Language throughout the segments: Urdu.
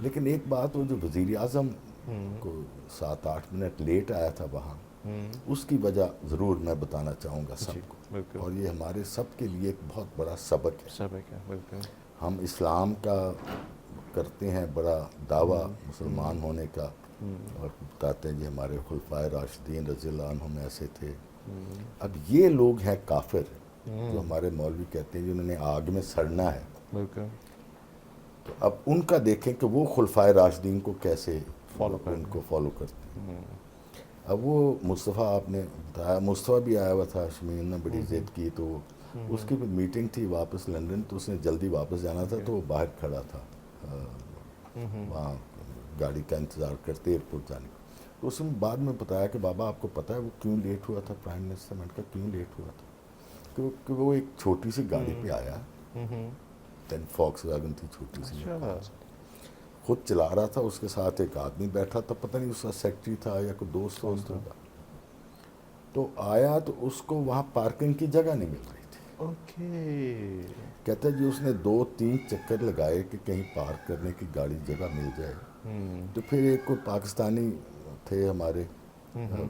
لیکن ایک بات، وہ جو وزیر اعظم کو 7-8 منٹ لیٹ آیا تھا وہاں، اس کی وجہ ضرور میں بتانا چاہوں گا جی سب کو، بالکل، اور یہ ہمارے سب کے لیے ایک بہت بڑا سبق ہے۔ سب ہے کیا، بالکل، ہم اسلام کا کرتے ہیں بڑا دعویٰ مسلمان ہونے کا، اور بتاتے ہیں جی ہمارے خلفائے راشدین رضی اللہ عنہم ایسے تھے۔ اب یہ لوگ ہیں کافر، جو ہمارے مولوی کہتے ہیں جنہوں نے آگ میں سڑنا ہے، بالکل تو اب ان کا دیکھیں کہ وہ خلفائے راشدین کو کیسے فالو کر ان رہے کو ہیں۔ فالو کرتے ہیں۔ اب وہ مصطفیٰ، آپ نے بتایا مصطفیٰ بھی آیا ہوا تھا، شمیم نے بڑی ضد کی، تو اس کی بھی میٹنگ تھی واپس لندن، تو اس نے جلدی واپس جانا تھا، تو وہ باہر کھڑا تھا وہاں گاڑی کا انتظار کرتے ایئرپورٹ جانے کا۔ تو اس نے بعد میں بتایا کہ بابا آپ کو پتہ ہے وہ کیوں لیٹ ہوا تھا پرائم منسٹر؟ میں نے کہا کیوں لیٹ ہوا تھا؟ کہ وہ ایک چھوٹی سی گاڑی پہ آیا، دین فاکس ویگن تھی چھوٹی سی، اچھا، خود چلا رہا تھا، اس کے ساتھ ایک آدمی بیٹھا تھا، پتہ نہیں اس کا سیکٹری تھا یا کوئی دوست کون ہوتا تھا؟ تھا، تو آیا تو اس کو وہاں پارکنگ کی جگہ نہیں مل رہی تھی۔ اوکے، کہتا ہے جی اس نے 2-3 چکر لگائے کہ کہیں پارک کرنے کی گاڑی جگہ مل جائے، تو پھر ایک کوئی پاکستانی تھے ہمارے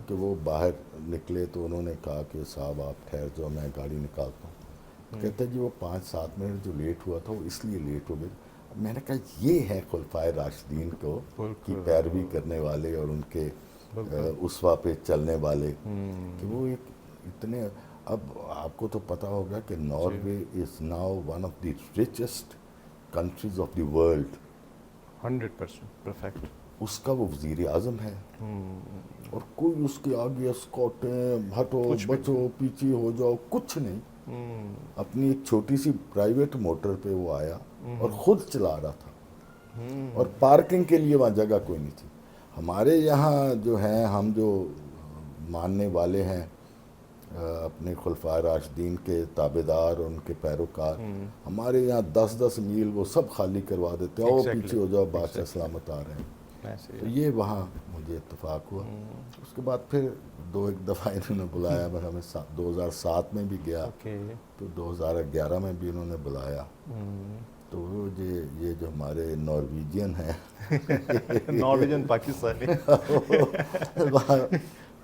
کہ وہ باہر نکلے، تو انہوں نے کہا کہ صاحب آپ ٹھہر جاؤ میں گاڑی نکالتا ہوں۔ کہتا ہے جی وہ 5-7 منٹ جو لیٹ ہوا تھا وہ اس لیے لیٹ ہو گئی۔ میں نے کہا یہ ہے خلفائے راشدین کو کی بالکل پیروی کرنے والے اور ان کے بالکل، اسوہ پہ چلنے والے، کہ وہ ایک اتنے، اب آپ کو تو پتہ ہوگا کہ جی، Norway is now one of the richest countries of the world, 100% perfect, اس کا وہ وزیر اعظم ہے، اور کوئی اس کے آگے اسکاٹیں ہٹو کچھ بھی بچو پیچھے ہو جاؤ کچھ نہیں، اپنی ایک چھوٹی سی پرائیویٹ موٹر پہ وہ آیا اور خود چلا رہا تھا، اور پارکنگ کے لیے وہاں جگہ کوئی نہیں تھی۔ ہمارے یہاں جو ہیں، ہم جو ماننے والے ہیں اپنے خلفائے راشدین کے تابع دار اور ان کے پیروکار، ہمارے یہاں 10-10 میل وہ سب خالی کروا دیتے ہیں، او ایگزیکٹلی پیچھے ہو جاؤ بادشاہ ایگزیکٹلی سلامت آ رہے ہیں۔ ایسے ہی تو ہے۔ یہ وہاں مجھے اتفاق ہوا۔ اس کے بعد پھر 2-1 دفعہ انہوں نے بلایا، میں ہمیں 2007 میں بھی گیا، اوکے، تو 2011 میں بھی انہوں نے بلایا، تو وہ یہ جو ہمارے نارویجین ہیں نارویجن پاکستانی، وہاں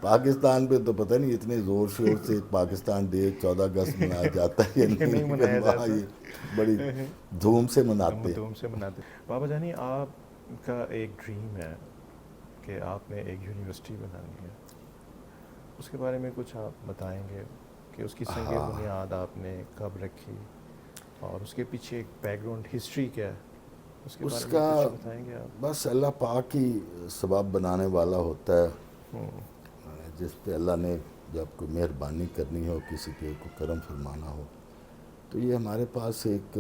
پاکستان پہ تو پتہ نہیں اتنے زور شور سے پاکستان ڈے 14 اگست منایا جاتا ہے یا یہ نہیں، نہیں لیکن منایا وہاں جاتا، یہ بڑی دھوم سے مناتے ہیں۔ دھوم سے مناتے۔ بابا جانی آپ کا ایک ڈریم ہے کہ آپ نے ایک یونیورسٹی بنانی ہے، اس کے بارے میں کچھ آپ بتائیں گے کہ اس کی سنگ بنیاد آپ نے کب رکھی، اور اس کے پیچھے ایک بیک گراؤنڈ ہسٹری کیا ہے، اس کے اس بارے میں کا کچھ بتائیں گے آپ؟ بس اللہ پاک ہی سبب بنانے والا ہوتا ہے، جس پہ اللہ نے جب کوئی مہربانی کرنی ہو، کسی پہ کو کرم فرمانا ہو، تو یہ ہمارے پاس ایک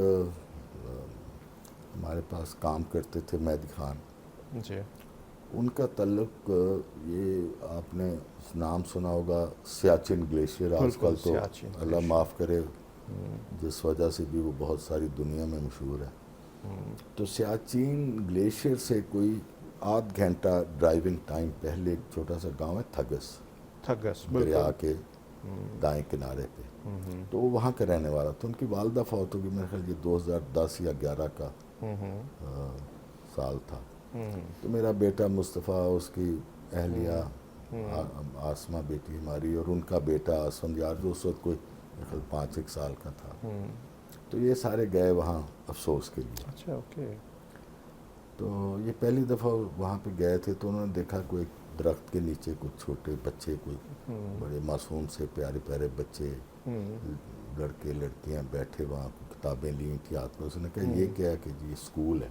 ہمارے پاس کام کرتے تھے مہدی خان، جی، ان کا تعلق یہ آپ نے نام سنا ہوگا سیاچن گلیشیئر، آج بالکل کل تو سیاچن اللہ گلیشیئر، معاف کرے جس وجہ سے بھی وہ بہت ساری دنیا میں مشہور ہے، تو سیاچن گلیشیئر سے کوئی آدھ گھنٹہ ڈرائیونگ ٹائم پہلے ایک چھوٹا سا گاؤں ہے تھگس، تھگس، دریا بالکل، کے دائیں کنارے پہ، تو وہ وہاں کا رہنے والا تھا۔ ان کی والدہ فوت ہوگی، میرے خیال یہ 2010 یا 11 کا سال تھا۔ تو میرا بیٹا مصطفیٰ، اس کی اہلیہ آسمہ بیٹی ہماری، اور ان کا بیٹا اسفندیار جو اس وقت کوئی میرے خیال 5-1 سال کا تھا، تو یہ سارے گئے وہاں افسوس کے لیے۔ اچھا، اوکے، تو یہ پہلی دفعہ وہاں پہ گئے تھے، تو انہوں نے دیکھا کوئی درخت کے نیچے کچھ چھوٹے بچے، کوئی بڑے معصوم سے پیارے پیارے بچے، لڑکے لڑکیاں بیٹھے وہاں، کتابیں لی تھی ہاتھ میں۔ اس نے کہا یہ کیا ہے؟ کہ جی اسکول ہے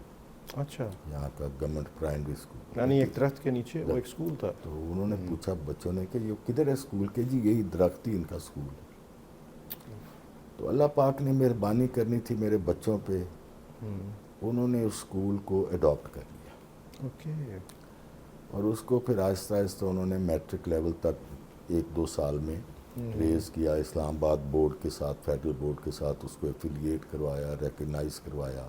اچھا، یہاں کا، گورنمنٹ پرائمری اسکول۔ یعنی ایک درخت کے نیچے وہ ایک اسکول تھا؟ تو انہوں نے پوچھا بچوں نے کہ یہ کدھر ہے اسکول؟ کہ جی یہی درخت ہی ان کا اسکول ہے۔ تو اللہ پاک نے مہربانی کرنی تھی میرے بچوں پہ، انہوں نے اس اسکول کو اڈاپٹ کر لیا، اوکے، اور اس کو پھر آہستہ آہستہ انہوں نے میٹرک لیول تک 1-2 سال میں ریز کیا، اسلام آباد بورڈ کے ساتھ، فیڈرل بورڈ کے ساتھ اس کو ایفیلیٹ کروایا، ریکگنائز کروایا،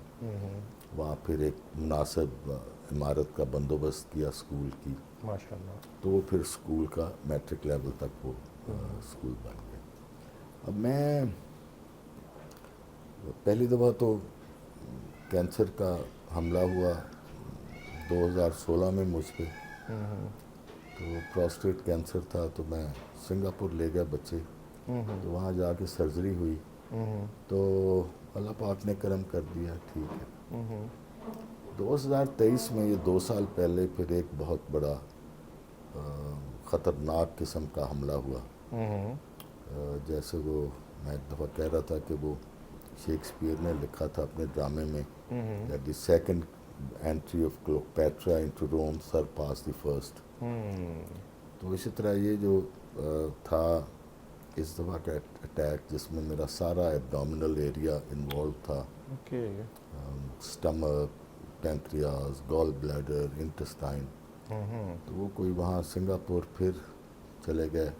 وہاں پھر ایک مناسب عمارت کا بندوبست کیا اسکول کی، ماشاء اللہ، تو وہ پھر اسکول کا میٹرک لیول تک وہ اسکول بن گیا۔ اب میں پہلی دفعہ تو کینسر کا حملہ ہوا 2016 میں مجھ پہ، تو پراسٹیٹ کینسر تھا، تو میں سنگاپور لے گیا بچے، تو وہاں جا کے سرجری ہوئی، تو اللہ پاک نے کرم کر دیا، ٹھیک ہے۔ 2023 میں، یہ 2 سال پہلے، پھر ایک بہت بڑا خطرناک قسم کا حملہ ہوا، جیسے وہ میں ایک دفعہ کہہ رہا تھا کہ وہ شیکسپیئر نے لکھا تھا اپنے ڈرامے میں that the second entry of Cleopatra into Rome surpassed the first۔ تو اسی طرح یہ جو تھا اس دفعہ کا اٹیک، جس میں میرا سارا ایبڈومینل ایریا انوالو تھا، سٹمک، پینکریاز، گال بلیڈر، انٹسٹائن، تو وہ کوئی وہاں سنگاپور پھر چلے گئے،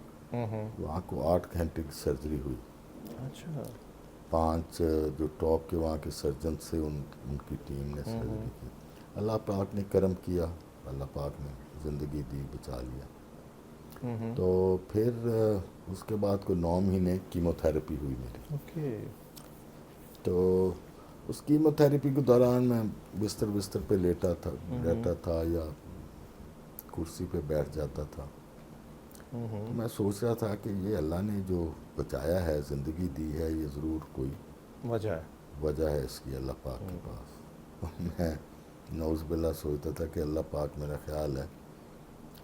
وہاں کو 8 گھنٹے کی سرجری ہوئی، اچھا، 5 جو ٹاپ کے وہاں کے سرجن تھے ان کی ٹیم نے سرجری کی، اللہ پاک نے کرم کیا، اللہ پاک نے زندگی دی، بچا لیا۔ تو پھر اس کے بعد کوئی 9 مہینے کیمو تھراپی ہوئی میری، تو اس کیمو تھراپی کے دوران میں بستر پہ لیٹا تھا یا کرسی پہ بیٹھ جاتا تھا، تو میں سوچ رہا تھا کہ یہ اللہ نے جو بچایا ہے، زندگی دی ہے، یہ ضرور کوئی وجہ ہے اس کی اللہ پاک کے پاس۔ میں نعوذ باللہ سوچتا تھا کہ اللہ پاک، میرا خیال ہے،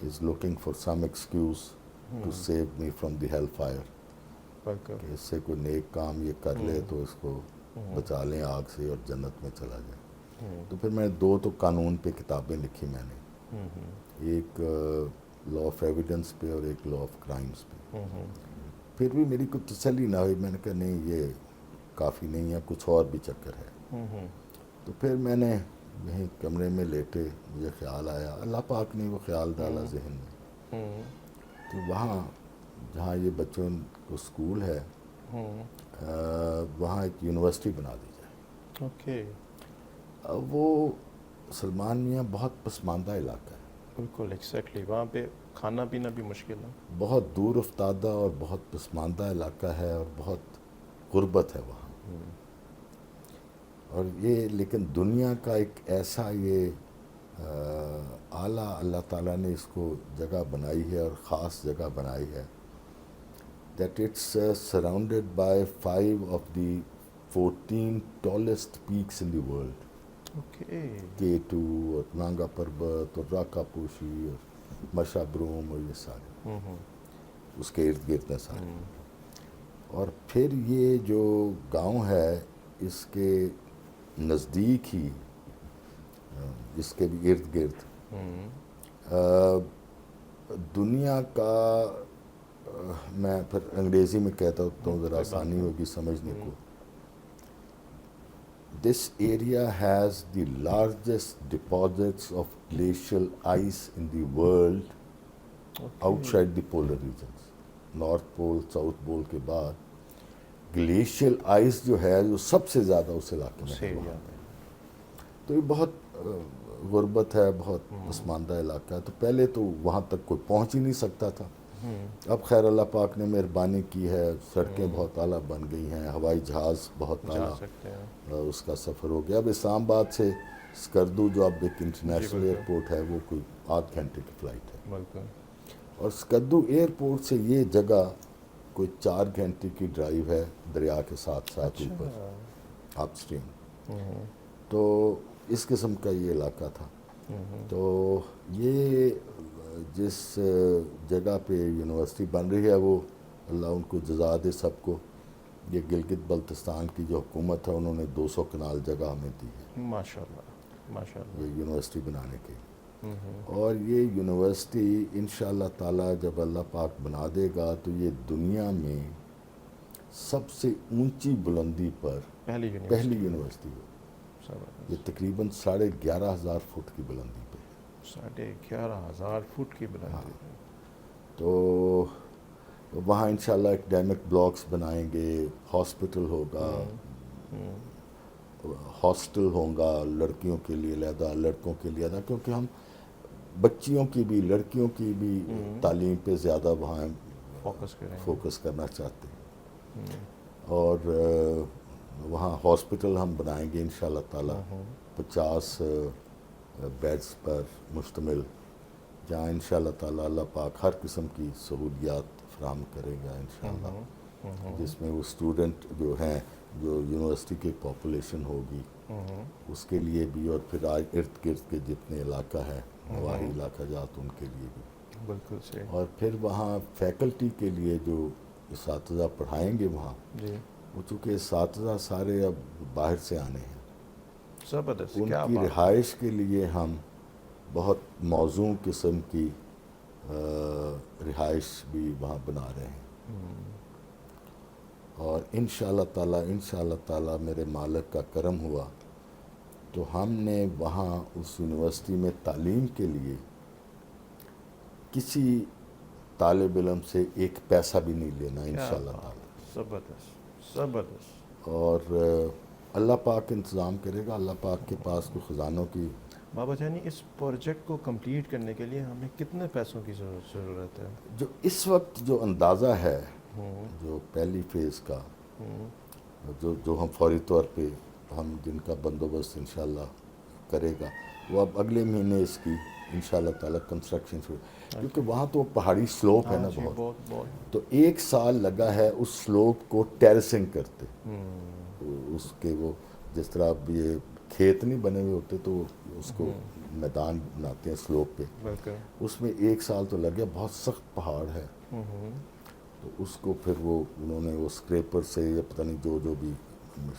is looking for some excuse to save me from the hell fire، کہ اس سے کوئی نیک کام یہ کر لے تو اس کو بچا لیں آگ سے اور جنت میں چلا جائے۔ تو پھر میں 2 تو قانون پہ کتابیں لکھی میں نے، ایک لا آف ایویڈنس پہ اور ایک لا آف کرائمس پہ۔ پھر بھی میری کوئی تسلی نہ ہوئی، میں نے کہا نہیں، یہ کافی نہیں ہے، کچھ اور بھی چکر ہے۔ تو پھر میں نے یہیں کمرے میں لیٹے، مجھے خیال آیا، اللہ پاک نے وہ خیال ڈالا ذہن میں کہ وہاں جہاں یہ بچوں کو سکول ہے، وہاں ایک یونیورسٹی بنا دی جائے۔ وہ سلمان میاں بہت پسماندہ علاقہ ہے، بالکل ایگزیکٹلی، وہاں پہ کھانا پینا بھی مشکل ہے، بہت دور افتادہ اور بہت پسماندہ علاقہ ہے، اور بہت غربت ہے وہاں، اور یہ لیکن دنیا کا ایک ایسا یہ اعلیٰ اللہ تعالیٰ نے اس کو جگہ بنائی ہے، اور خاص جگہ بنائی ہے، that it's surrounded by 5 of the 14 tallest peaks in the world، K2 اور نانگا پربت اور راکا پوشی اور مشا بروم، اور یہ سارے اس کے ارد گرد ہیں سارے۔ اور پھر یہ جو گاؤں ہے، اس کے نزدیک ہی، اس کے بھی ارد گرد دنیا کا، میں پھر انگریزی میں کہتا ہوں ذرا آسانی ہوگی سمجھنے کو، this area has the largest deposits of glacial ice in the world outside the polar regions۔ North pole, south pole کے بعد گلیشیل آئس جو ہے، جو سب سے زیادہ اس علاقے میں ہے، تو یہ بہت غربت ہے، بہت پسماندہ علاقہ ہے۔ تو پہلے تو وہاں تک کوئی پہنچ ہی نہیں سکتا تھا، اب خیر اللہ پاک نے مہربانی کی ہے، سڑکیں بہت اعلیٰ بن گئی ہیں، ہوائی جہاز بہت اعلیٰ اس کا سفر ہو گیا۔ اب اسلام آباد سے اسکردو جو اب ایک انٹرنیشنل ایئرپورٹ ہے، وہ کوئی 8 گھنٹے کی فلائٹ ہے، اور اسکردو ایئرپورٹ سے یہ جگہ کوئی 4 گھنٹے کی ڈرائیو ہے، دریا کے ساتھ ساتھ اوپر اپ اسٹریم۔ تو اس قسم کا یہ علاقہ تھا۔ تو یہ جس جگہ پہ یونیورسٹی بن رہی ہے، وہ اللہ ان کو جزا دے سب کو، یہ گلگت بلتستان کی جو حکومت ہے، انہوں نے 200 کنال جگہ ہمیں دی ہے، ماشاءاللہ، یہ یونیورسٹی بنانے کی۔ اور یہ یونیورسٹی انشاءاللہ تعالیٰ جب اللہ پاک بنا دے گا، تو یہ دنیا میں سب سے اونچی بلندی پر پہلی یونیورسٹی ہو، یہ تقریباً 11,500 فٹ کی بلندی پہ ہے، 11,500 فٹ کی بلندی۔ تو وہاں انشاءاللہ اکیڈیمک بلاکس بنائیں گے، ہاسپٹل ہوگا، ہاسٹل ہوگا، لڑکیوں کے لیے علیحدہ، لڑکوں کے لیے علیحدہ، کیونکہ ہم بچیوں کی بھی لڑکیوں کی بھی تعلیم پہ زیادہ وہاں فوکس کرنا چاہتے ہیں۔ اور وہاں ہاسپٹل ہم بنائیں گے انشاءاللہ تعالیٰ، 50 بیڈز پر مشتمل، جہاں انشاءاللہ تعالیٰ اللہ پاک ہر قسم کی سہولیات فراہم کرے گا انشاءاللہ، جس میں وہ اسٹوڈنٹ جو ہیں جو یونیورسٹی کی پاپولیشن ہوگی اس کے لیے بھی، اور پھر ارد گرد کے جتنے علاقہ ہے نواحی علاقہ جات ان کے لیے بھی، بالکل صحیح. اور پھر وہاں فیکلٹی کے لیے جو اساتذہ پڑھائیں گے وہاں، جی وہ چونکہ اساتذہ سارے اب باہر سے آنے ہیں، زبردست. ان کیا کی بات. رہائش کے لیے ہم بہت موزوں قسم کی رہائش بھی وہاں بنا رہے ہیں، اور انشاءاللہ تعالیٰ میرے مالک کا کرم ہوا تو ہم نے وہاں اس یونیورسٹی میں تعلیم کے لیے کسی طالب علم سے ایک پیسہ بھی نہیں لینا انشاءاللہ تعالیٰ، زبردست زبردست. اور اللہ پاک انتظام کرے گا. اللہ پاک کے پاس کوئی خزانوں کی. بابا جانی اس پروجیکٹ کو کمپلیٹ کرنے کے لیے ہمیں کتنے پیسوں کی ضرورت ہے؟ جو اس وقت جو اندازہ ہے جو پہلی فیز کا جو ہم فوری طور پہ ہم جن کا بندوبست انشاءاللہ کرے گا، وہ اب اگلے مہینے اس کی انشاءاللہ تعالیٰ کنسٹرکشن شروع، کیونکہ وہاں تو پہاڑی سلوپ ہے نا بہت، تو 1 سال لگا ہے اس سلوپ کو ٹیرسنگ کرتے، اس کے وہ جس طرح اب یہ کھیت نہیں بنے ہوئے ہوتے تو اس کو میدان بناتے ہیں سلوپ پہ، اس میں 1 سال تو لگ گیا. بہت سخت پہاڑ ہے، تو اس کو پھر وہ انہوں نے وہ اسکریپر سے یا پتہ نہیں جو بھی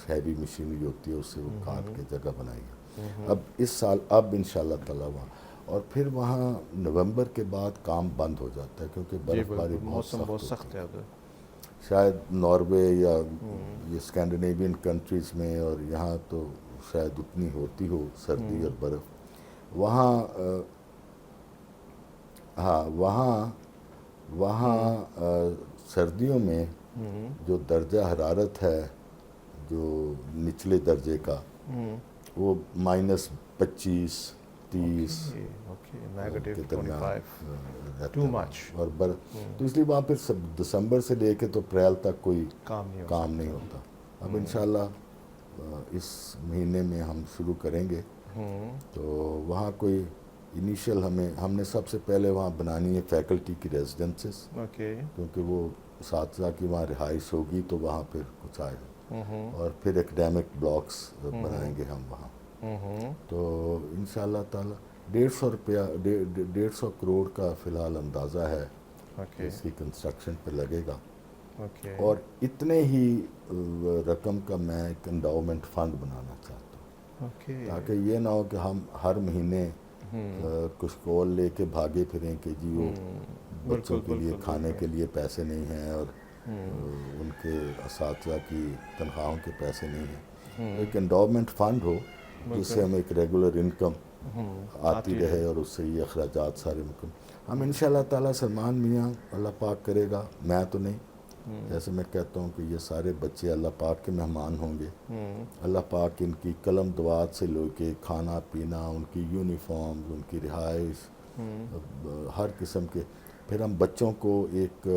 ہیوی مشینری ہوتی ہے اس سے وہ کاٹ کے جگہ بنائی ہے. اب اس سال اب انشاءاللہ تعالیٰ وہاں، اور پھر وہاں نومبر کے بعد کام بند ہو جاتا ہے کیونکہ برف باری بہت سخت ہے. شاید ناروے یا یہ اسکینڈینیوین کنٹریز میں، اور یہاں تو شاید اتنی ہوتی ہو سردی اور برف وہاں. ہاں وہاں سردیوں میں جو درجہ حرارت ہے جو نچلے درجے کا وہ -25 30 کے درمیان رہتا ہے، اور تو اس لیے وہاں پھر دسمبر سے لے کے تو اپریل تک کوئی کام نہیں ہوتا. اب انشاءاللہ اس مہینے میں ہم شروع کریں گے، تو وہاں کوئی انیشیل ہم نے سب سے پہلے وہاں بنانی ہے فیکلٹی کی ریزیڈنسز، کیونکہ وہ اساتذہ کی وہاں رہائش ہوگی تو وہاں پھر کچھ آئے گا، اور پھر ایکڈیمک بلاکس بنائیں گے ہم وہاں. تو انشاءاللہ تعالیٰ 150 کروڑ کا فی الحال اندازہ ہے اس کی کنسٹرکشن پہ لگے گا، اور اتنے ہی رقم کا میں ایک انڈاؤمنٹ فنڈ بنانا چاہتا ہوں، تاکہ یہ نہ ہو کہ ہم ہر مہینے کچھ کال لے کے بھاگے پھریں کہ جی وہ بچوں کے لیے کھانے کے لیے پیسے نہیں ہیں اور ان کے اساتذہ کی تنخواہوں کے پیسے نہیں ہیں. ایک انڈاؤمنٹ فنڈ ہو جس سے ہمیں ایک ریگولر انکم آتی رہے اور اس سے یہ اخراجات سارے ہم انشاءاللہ تعالیٰ سلمان میاں اللہ پاک کرے گا، میں تو نہیں، جیسے میں کہتا ہوں کہ یہ سارے بچے اللہ پاک کے مہمان ہوں گے. اللہ پاک ان کی قلم دعات سے لے کے کھانا پینا، ان کی یونیفارم، ان کی رہائش، ہر قسم کے. پھر ہم بچوں کو ایک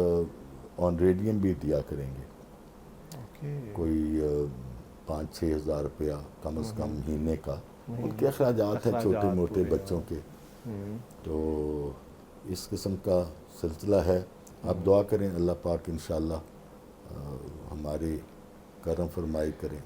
آنریڈیم بھی دیا کریں گے، کوئی 5-6 ہزار روپیہ کم از کم مہینے کا. ان کے اخراجات ہیں چھوٹے موٹے بچوں کے، تو اس قسم کا سلسلہ ہے. آپ دعا کریں اللہ پاک انشاءاللہ ہماری کرم فرمائی کریں.